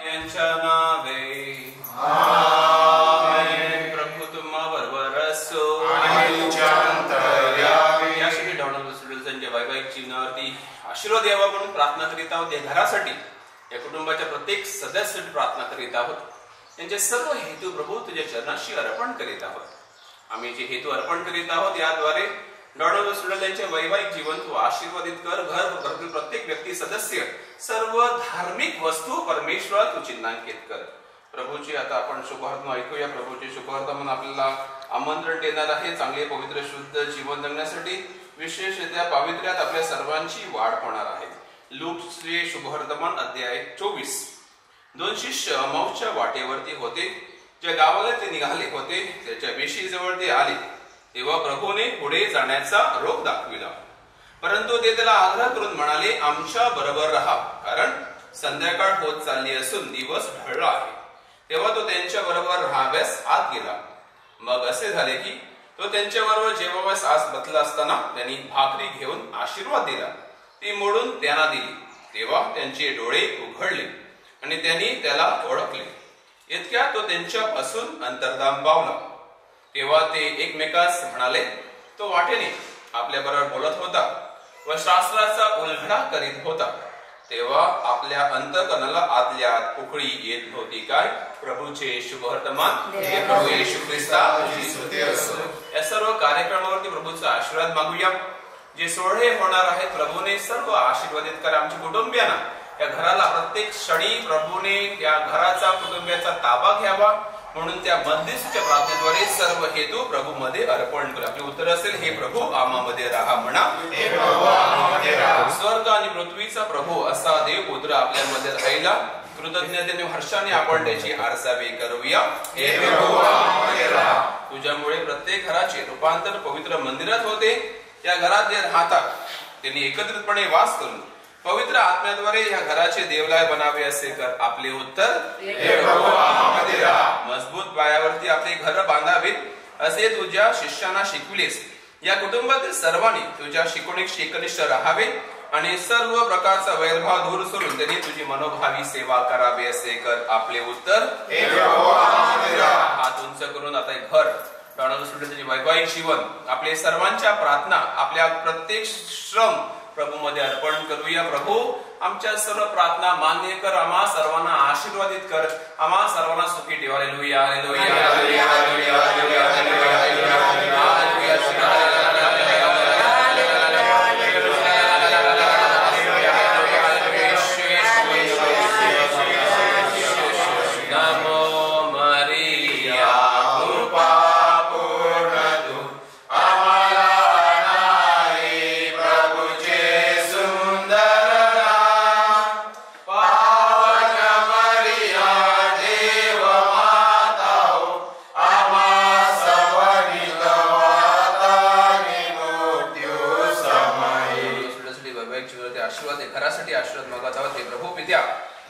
यांच्या नावे आमेन. प्रभू तुम्हा बरोबर असो आणि तुझ्या अंतर्यामी. यासाठी डॉक्टर सुरेलच्या वैवाहिक जीवनावरती आशीर्वाद यावा म्हणून प्रार्थना करीत आहोत. या घरासाठी, या कुटुंबाच्या प्रत्येक सदस्यासाठी प्रार्थना करीत आहोत. त्यांचे सर्व हेतू प्रभू तुझ्या चरणाशी अर्पण करीत आहोत. आम्ही जे हेतू अर्पण करीत आहोत याद्वारे डॉक्टर सुरेल यांचे वैवाहिक जीवन तू आशीर्वादित कर. घरातील प्रत्येक व्यक्ती, सदस्य, सर्व धार्मिक वस्तू परमेश्वर तू चिन्हांकित कर. प्रभूची आता आपण शुभवर्तमान ऐकूया. प्रभूचे शुभवर्तमान आपल्याला आमंत्रण देणार आहे चांगले पवित्र शुद्ध जीवन जगण्यासाठी. विशेषतः पावित्र्यात आपल्या सर्वांची वाढ होणार आहे. लूकचे शुभवर्तमान अध्याय 24. 2 शिष्य एमाऊसच्या वाटेवरती होते. ज्या गावाला ते निघाले होते त्याच्या वेशीजवळ ते आले तेव्हा प्रभूने पुढे जाण्याचा रोख दाखविला. परंतु ते त्याला आग्रह करून म्हणाले, आमच्या बरोबर राहा, कारण संध्याकाळ होत चालली असून दिवस ढळला आहे. तेव्हा तो त्यांच्या बरोबर राहाव्यास आत गेला. मग असे झाले की तो त्यांच्याबरोबर जेवाव्यास आस बसला असताना त्यांनी भाकरी घेऊन आशीर्वाद दिला. ती मोडून त्यांना दिली. तेव्हा त्यांचे डोळे उघडले आणि त्यांनी त्याला ओळखले. इतक्यात तो त्यांच्यापासून अंतर्धान पावला. तेव्हा ते एकमेकास म्हणाले, तो वाटेने आपल्या बरोबर बोलत होता व शास्त्राचा उलगडा करीत होता. तेव्हा आपल्या अंतःकरणाला आतल्या आत उकळी येत नव्हती काय. प्रभूचे शुभवर्तमान. प्रभू येशू ख्रिस्ता तुझी स्तुती असो. या सर्व कार्यक्रमावरती प्रभूचा आशीर्वाद मागूया. जे सोहळे होणार आहेत प्रभूने सर्व आशीर्वादित करा. आमच्या कुटुंबियांना, या घराला प्रत्येक क्षणी प्रभूने या घराचा, कुटुंबियाचा ताबा घ्यावा म्हणून त्या मध्यस्थीच्या प्रार्थनेद्वारे सर्व हेतू प्रभू मध्ये अर्पण करू. आपले उत्तर असेल, हे प्रभू आम्हामध्ये राहा म्हणा. स्वर्ग आणि पृथ्वीचा प्रभू असा देव पुत्र आपल्यामध्ये राहिला. कृतज्ञतेने हर्षाने आपण त्याची आरसावी करूया. हे प्रभू आम्हामध्ये राहा. तुझ्यामुळे प्रत्येक घराचे रूपांतर पवित्र मंदिरात होते. या घरात जे राहतात त्यांनी एकत्रितपणे वास करून पवित्र आत्म्याद्वारे या घराचे देवालय बनावे असे कर. आपले उत्तर, हे प्रभू आम्हामध्ये राहा. मजबूत पायावरती आपले घर बांधावेत असे तुझ्या शिष्यांना शिकविलेस. या कुटुंबातील सर्वांनी तुझ्या शिकवणीशी एकनिष्ठ राहावे आणि सर्व प्रकारचा वैरभाव दूर सोडून त्यांनी तुझी मनोभावी सेवा करावी असे कर. आपले उत्तर, हे प्रभू आम्हामध्ये राहा. हात उंच करून आता घर वैवाहिक जीवन, आपले सर्वांच्या प्रार्थना, आपल्या प्रत्येक श्रम प्रभू मध्ये अर्पण करूया. प्रभू आमच्या सर्व प्रार्थना मान्य कर. आम्हा सर्वांना आशीर्वादित कर. आम्हा सर्वांना सुखी ठेवा. Hallelujah, hallelujah, hallelujah, hallelujah, hallelujah, hallelujah, hallelujah.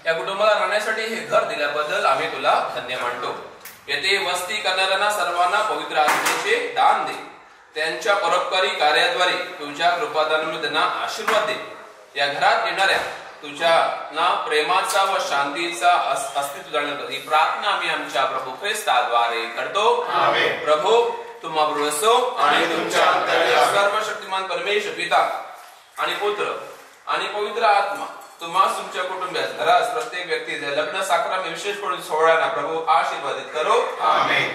या कुटुंबाला राहण्यासाठी हे घर दिल्याबद्दल आम्ही तुला धन्य मानतो. येथे वस्ती करणाऱ्यांना सर्वांना पवित्र आत्म्याचे दान दे. त्यांच्या परोपकारी कार्याद्वारे तुझ्या कृपादानामुळे त्यांना आशीर्वाद दे. या घरात येणाऱ्या तुझ्या ना प्रेमाचा व शांतीचा अस्तित्व जाणवतो. ही प्रार्थना आम्ही आमच्या प्रभू ख्रिस्ताद्वारे करतो. प्रभू तुम्हा बरोबर असो आणि तुमच्या अंतर्यामी सर्वशक्तिमान परमेश्वर पिता आणि पुत्र आणि पवित्र आत्मा तुम्हा तुमच्या कुटुंबात घरास प्रत्येक व्यक्ती लग्न साखरामे विशेष करून सोहळ्यांना प्रभू आशीर्वादित करो. आमेन.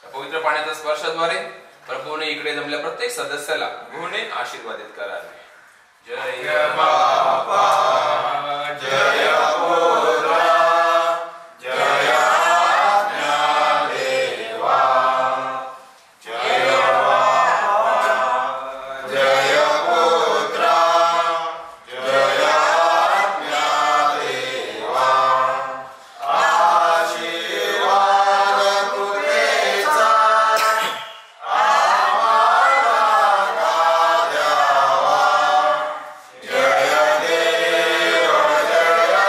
पवित्र पाण्याच्या स्पर्शाद्वारे प्रभूने इकडे जमल्या प्रत्येक सदस्याला प्रभूने आशीर्वादित करावे. जय बाबा, जय पुत्र, जय देवा, जय बाबा, जय पुत्र, जय देवा. आशीर्वाद तुझेचा आम्हाला द्यावा. जय देव, जय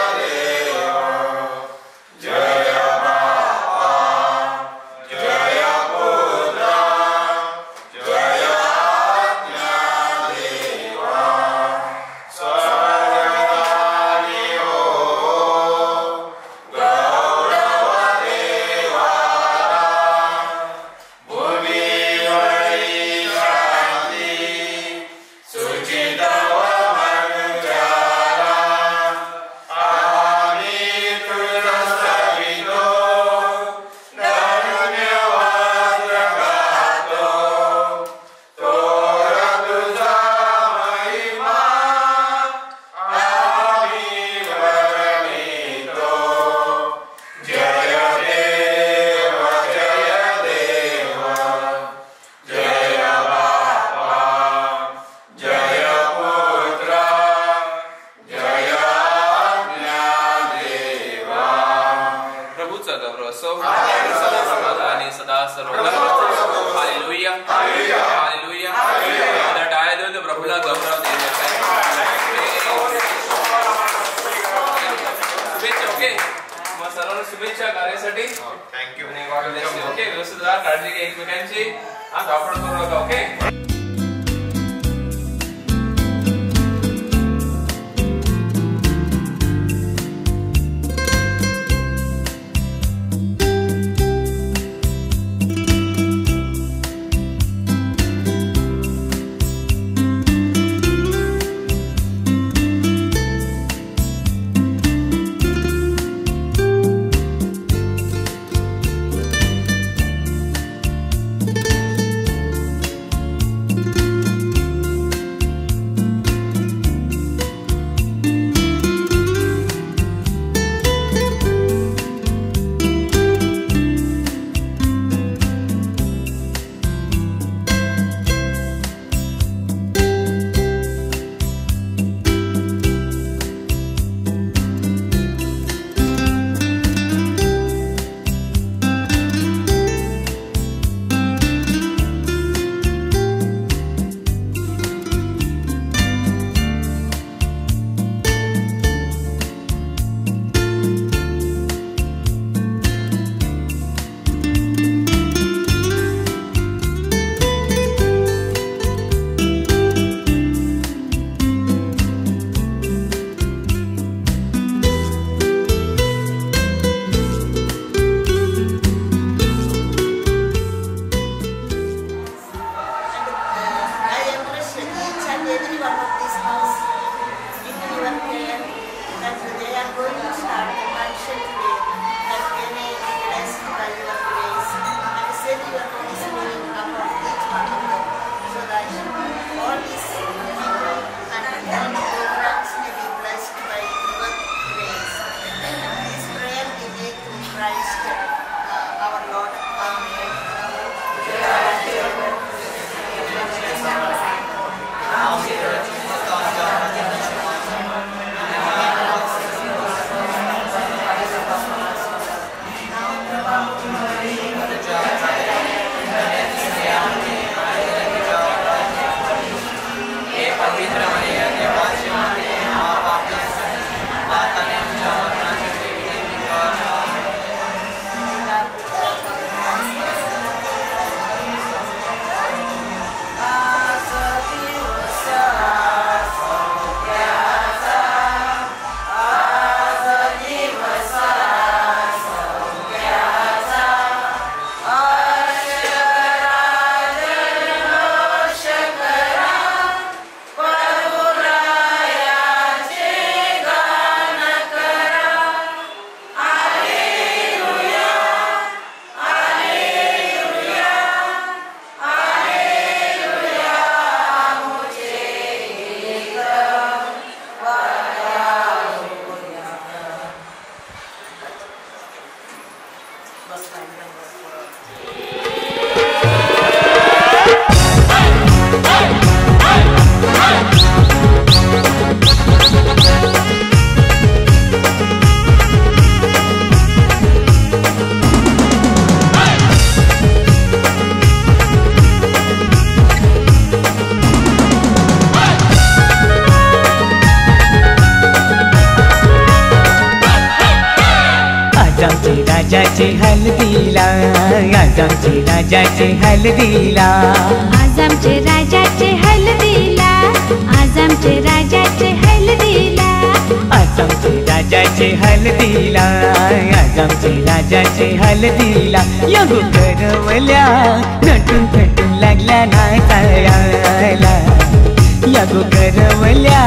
असो आणि सदा सर्व हालेलुया हालेलुया. आता टाळ्या देऊन प्रभूला गौरव द्यायचा आहे. शुभेच्छा. ओके, मग सर्वांना शुभेच्छा कार्यासाठी. थँक्यू. ओके, व्यवस्थित राहा, काळजी घ्या एकमेकांची. हा, धावपळ करू नका. ओके. राजाचे हल्दीला, आज आमचे राजाचे हल्दीला, आज आमचे राजाचे हल्दीला, आज आमचे राजाचे हल्दीला, आज आमचे राजाचे हल्दीला, आज आमचे राजाचे हल्दीला. यगो करवल्या नटून थटून लागल्या नाचायला, यगो करवल्या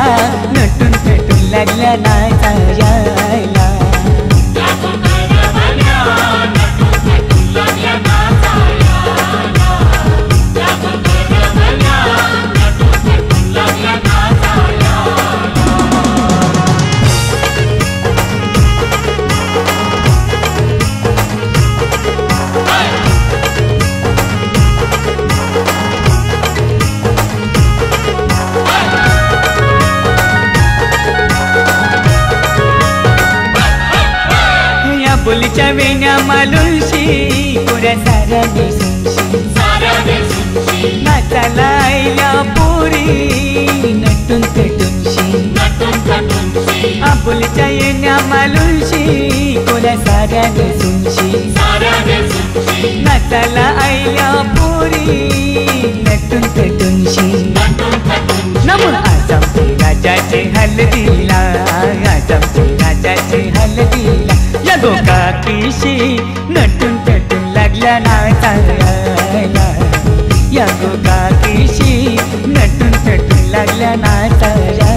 नटून थटून लागल्या नाचायला. आबोलीच्या वेण्या मालुंशी कोऱ्या साऱ्या नेसूनशी नाचाला आयल्या पोरी नटून थटूनशी आबोलीच्या वेण्या मालुंशी कोऱ्या साऱ्या नेसूनशी नाचाला आयल्या पोरी नटून थटूनशी नमून आज आमचे राजाचे हलदीला आज आमचे राजाचे हलदीला या गोकाकीशी नटून थटून लागल्या नाचायला या गोकाकीशी नटून थटून लागल्या नाचायला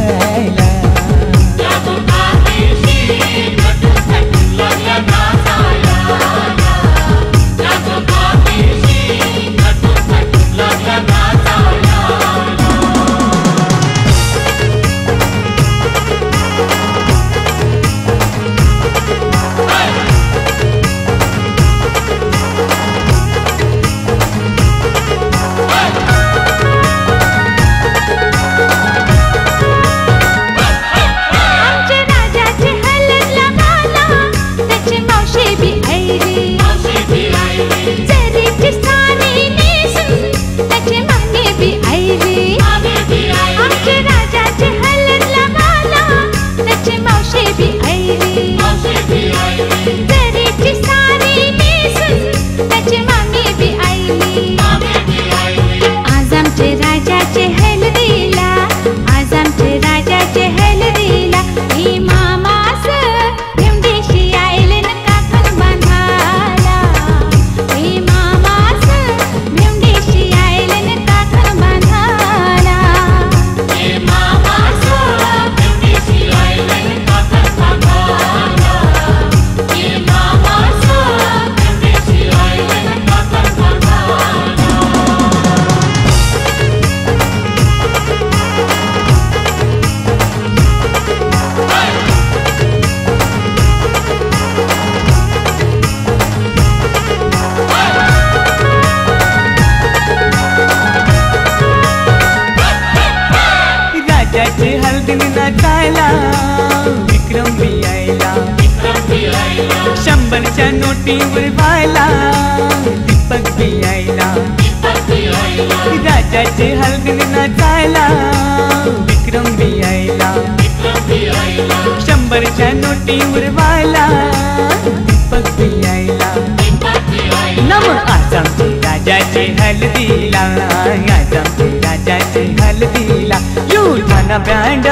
नाचायला विक्रम भी आयला 100च्या नोटीवर व्हायला दीपक भी आयला राजाचे हलदीने नाचायला विक्रम भी आयला 100च्या नोटीवर व्हायला दीपक भी आयला नम आज आमचे राजाचे हलदीला आज आमचे राजाचे हलदीला युठाना बँड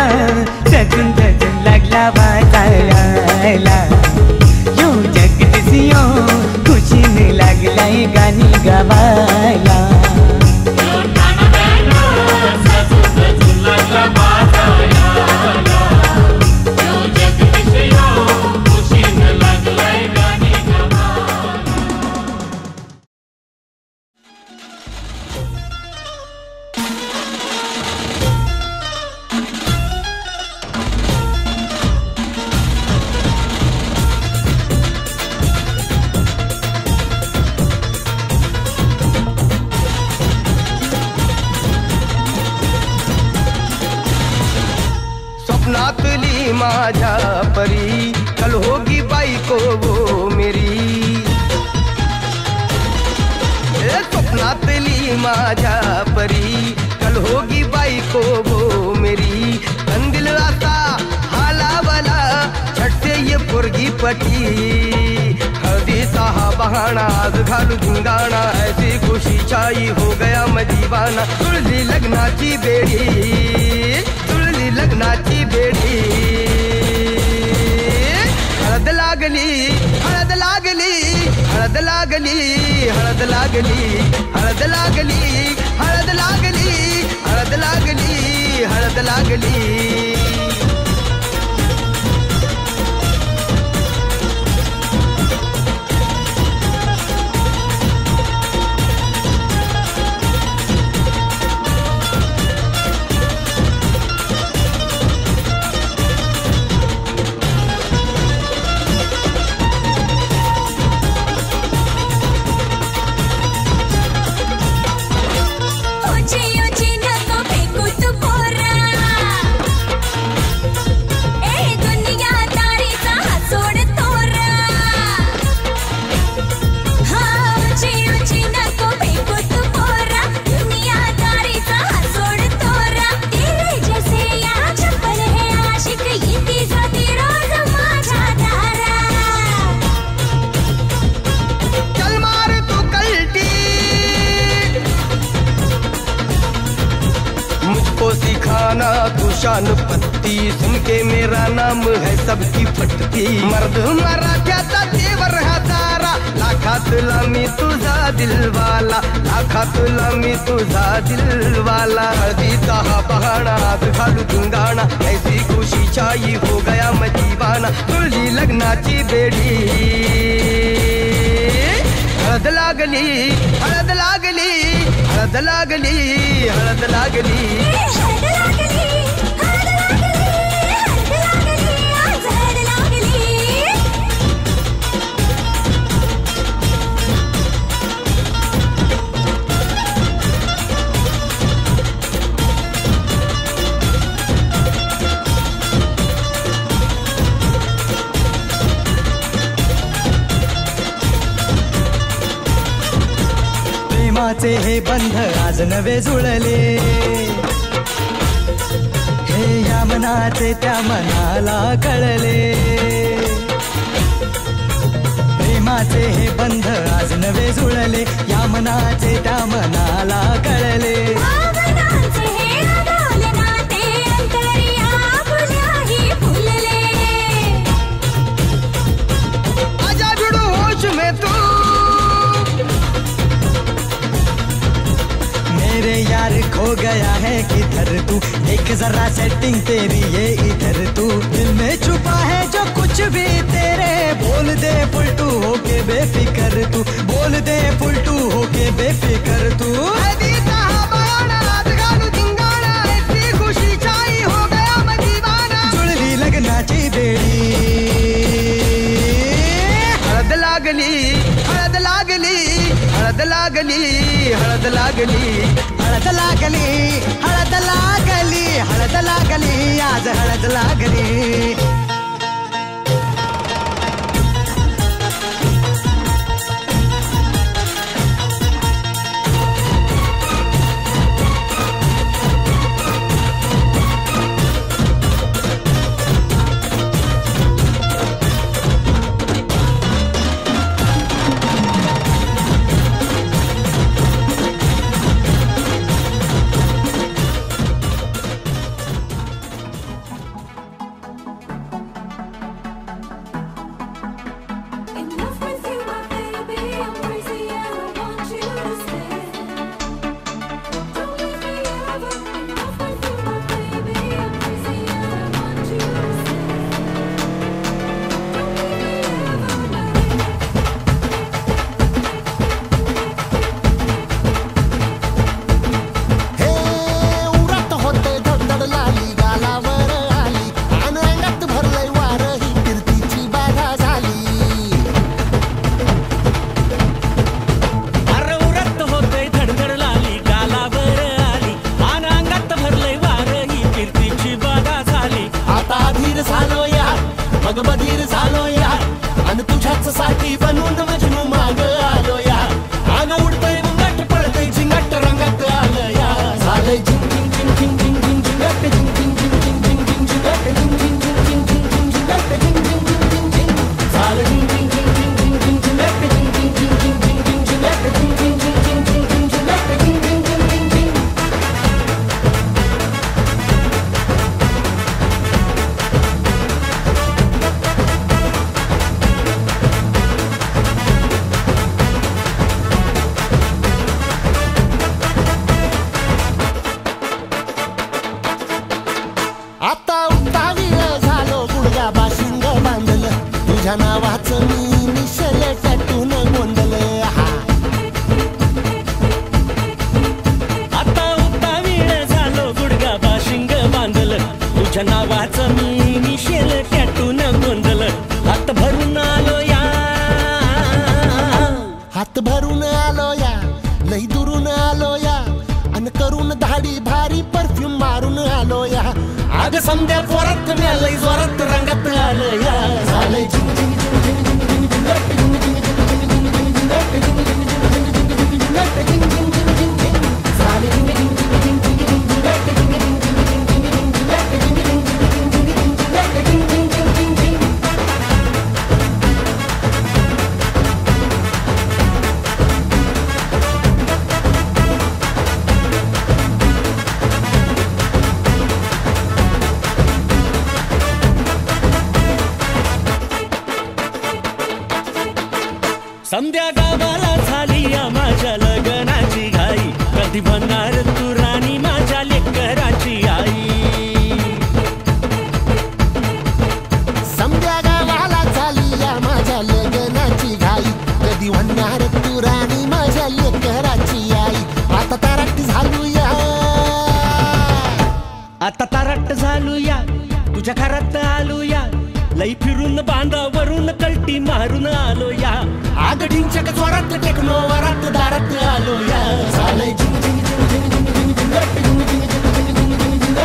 सजून सजून लागला वाजायला यो जगदीसियो खुशीने लागलाय गाणी गावायला स्वप्नातली माझ्या परी कल होगी बायको वो मेरी स्वप्नातली माझ्या परी कल होगी बायको वो मेरी कंदिल रास्ता हालावला झट से ये पुरगी पटी हल्दी साहा बहाना आज घालू धिंगाणा ऐसी खुशी छाई हो गया मैं दीवाना तुळली लग्नाची बेडी लग्नाची बेडी हळद लागली हळद लागली हळद लागली हळद लागली हळद लागली हळद लागली हळद लागली हळद लागली तू शान पत्ती, सुन के मेरा नाम है सबकी फटती. मर्द मराठ्याचा देवर हा सारा, लाखातला मी तुझा दिलवाला, लाखातला मी तुझा दिलवाला. हळदीचा हा बहाणा आज घालू धिंगाणा, ऐसी खुशी छाई हो गया मैं दीवाना. तुझी लग्नाची बेडी, हळद लागली हळद लागली हळद लागली हळद लागली. प्रेमाचे हे बंध आज नवे जुळले, हे या मनाचे त्या मनाला कळले. प्रेमाचे हे बंध आज नवे जुळले, या मनाचे त्या मनाला कळले. आजा जुड़ो होश में तू, मेरे यार खो गया है किधर तू, देख जरा सेटिंग तेरी ये इधर तू. दिल में छुपा है जो कुछ भी तेरे, बोल दे फुलटू होके बेफिकर तू, बोल दे फुलटू होके बेफिकर तू. खुशी छाई हो गया मैं दीवाना, जुळली लग्नाची बेडी. हळद लागली हळद लागली हळद लागली हळद लागली हळद लागली हळद लागली हळद लागली आज हळद लागली. तुझ्या नावाचं मी निशल टॅटून गोंधलं. आता उता वेळ झालो गुडगा बाशिंग बांधलं, तुझ्या नावाचं मी निशेल टॅटून गोंधलं. हात भरून आलो या, हात भरून आलो या, लई दुरून आलो या, अन करून धाडी भारी परफ्यूम मारून आलो या. आग संध्या पोरात लई जोरात रंगात आलं या. झालंय झिंग झिंग झिंग झिंग झिंग झिंग झिंग झिंग झिंग संध्या गावाला झाली या माझ्या लग्नाची घाई, कधी म्हणणार तू राणी माझ्या लेकराची आई. समजा गावाला झाली या माझ्या लग्नाची घाई, कधी म्हणणार तू राणी माझ्या लेकराची आई. आता तारट झालूया, आता तारट झालूया, तुझ्या घरात आलूया, लई फिरून बांधावरून कल्टी मारून आलो या. आग ढिंचक जोरात टेक्नो वरात दारात आलो या. झालंय झिंग झिंग झिंग झिंग झिंग झिंग झिंग झिंग झिंग झिंग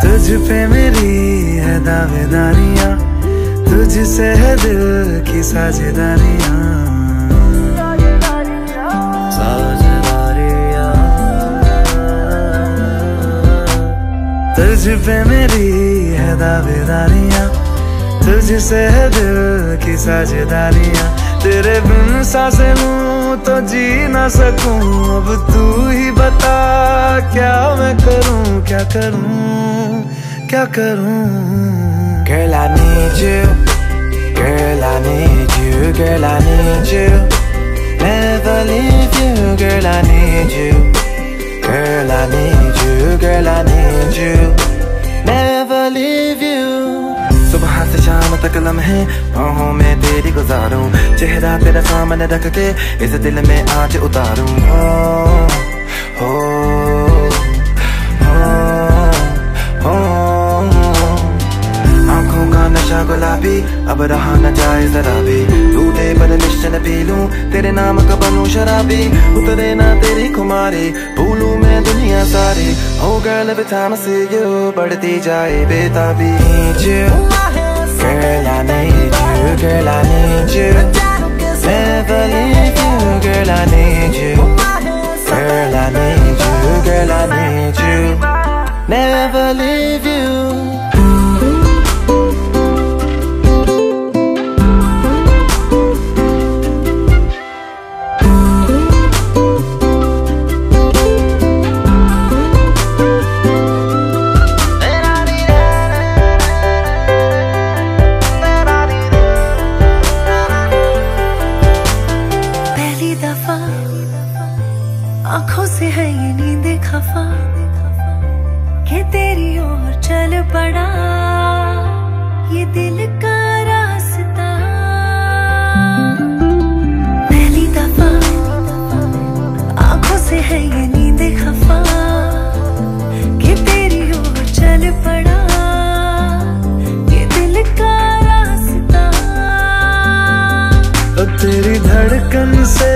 तुझ पे मेरी है दावेदारियां, तुझसे है दिल की साझेदारियां. तुझ पे मेरी है दावेदारियां, तुझसे है दिल की साझेदारियां. तेरे बिन सांसें लूं तो जी ना सकूं, अब तू ही बता क्या मैं करूं, क्या करूं, क्या करूं. Girl I need you, girl I need you, girl I need you, never leave you. Girl I need you, girl I need you, girl I need you, never leave you. सुबह से शाम तक लम्हे बाहों में तेरी गुजारूं, चेहरा तेरा सामने रख के इस दिल में आज उतारूं. हो हो हो, आंखों का नशा गुलाबी अब रहा न जाए जरा भी, टूटे पर मिशन पी लूं, तेरे नाम का बनूं शराबी. उतरे ना तेरी खुमारी, भूलूं मैं दुनिया सारी. Oh girl every time I see you, बढ़ती जाए बेताबी. Girl I need you, girl I need you, never leave you. Girl I need you, girl I need you, girl I need you, never leave you. आंखों से है ये नींद खफा कि तेरी or चल पड़ा ये दिल का रास्ता. पहली दफा आंखों से है ये नींद खफा कि तेरी ओर चल पड़ा ये दिल का रास्ता. अब तेरी धड़कन से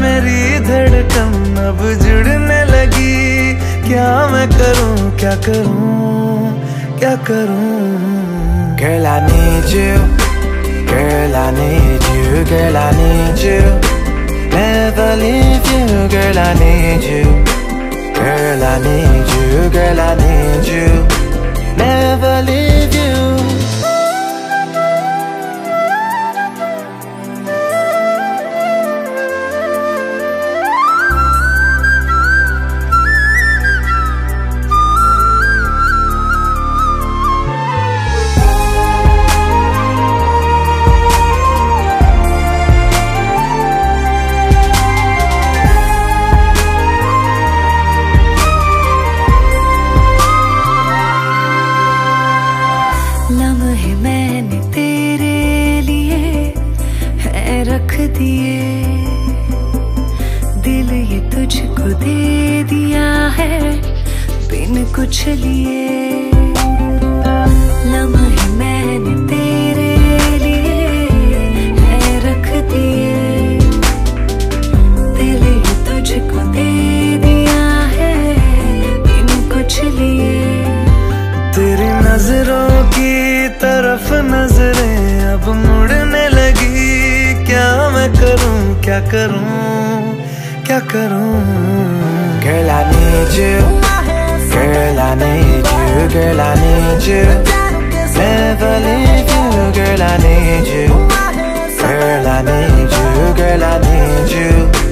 मेरी धड़कन अब जुड़ने लगी, क्या मैं करूं, क्या करूं, क्या करूं. Girl I need you, girl I need you, girl I need you, never leave you. Girl I need you, girl I need you, girl I need you, never leave you. लम्हे मैंने तेरे लिए है रख दिए, दिल ये तुझको दे दिया है बिन कुछ लिए. लम्हे मैंने तेरे लिए है रख दिए, दिल ये तुझको दे दिया क्या करूं क्या करूं. Girl I need you, girl I need you, girl I need you, never leave you. Girl I need you, girl I need you, girl I need you.